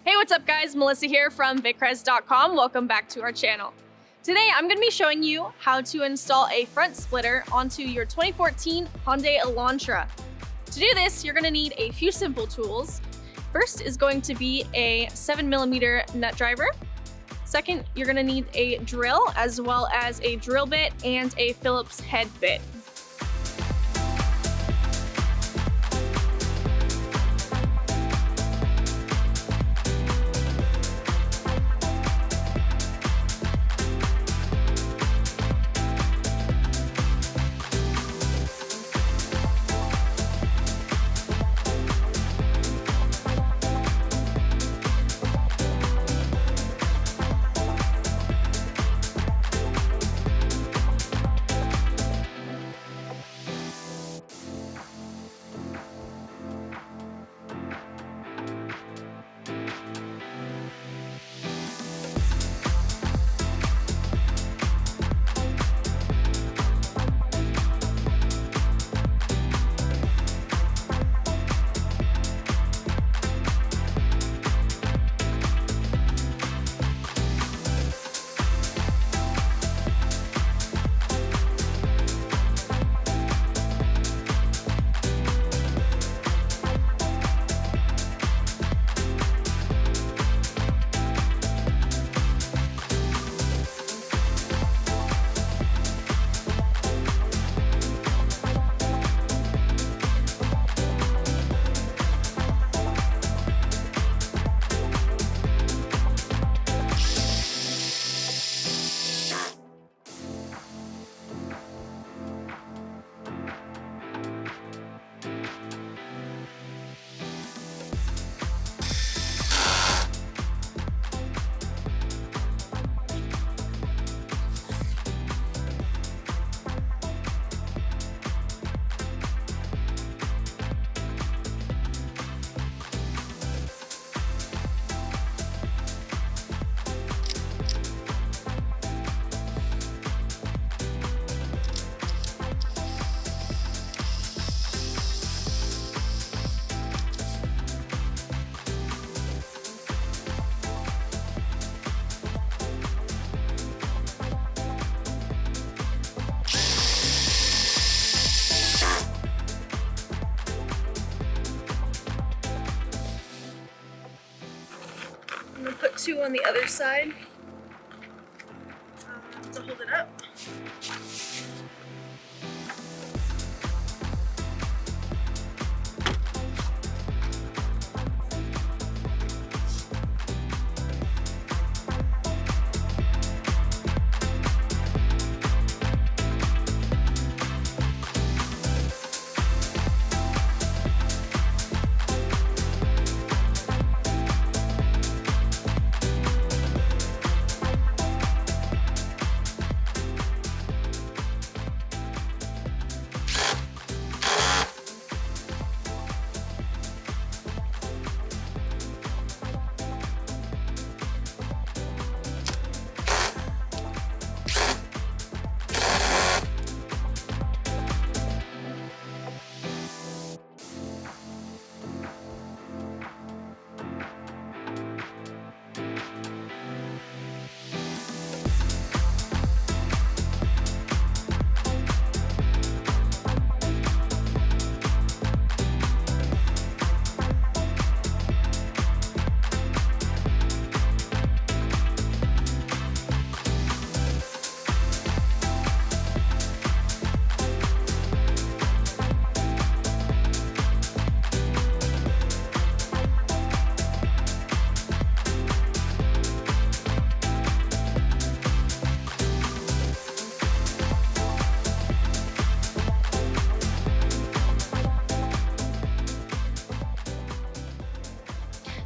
Hey, what's up guys? Melissa here from vicrez.com. Welcome back to our channel. Today I'm going to be showing you how to install a front splitter onto your 2014 Hyundai Elantra. To do this, you're going to need a few simple tools. First is going to be a 7mm nut driver. Second, you're going to need a drill as well as a drill bit and a Phillips head bit. I'm going to put two on the other side to hold it up.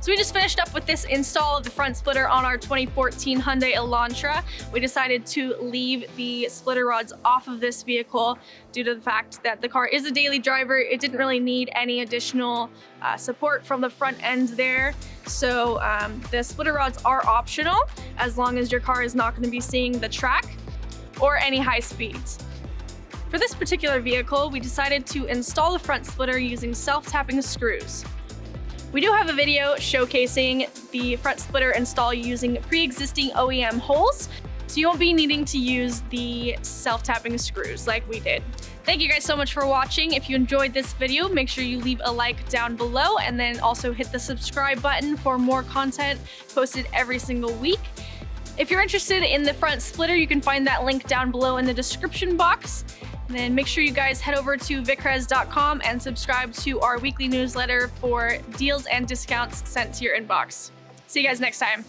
So we just finished up with this install of the front splitter on our 2014 Hyundai Elantra. We decided to leave the splitter rods off of this vehicle due to the fact that the car is a daily driver. It didn't really need any additional support from the front end there. So the splitter rods are optional as long as your car is not going to be seeing the track or any high speeds. For this particular vehicle, we decided to install the front splitter using self-tapping screws. We do have a video showcasing the front splitter install using pre-existing OEM holes, so you won't be needing to use the self-tapping screws like we did. Thank you guys so much for watching. If you enjoyed this video, make sure you leave a like down below and then also hit the subscribe button for more content posted every single week. If you're interested in the front splitter, you can find that link down below in the description box. And then make sure you guys head over to vicrez.com and subscribe to our weekly newsletter for deals and discounts sent to your inbox. See you guys next time.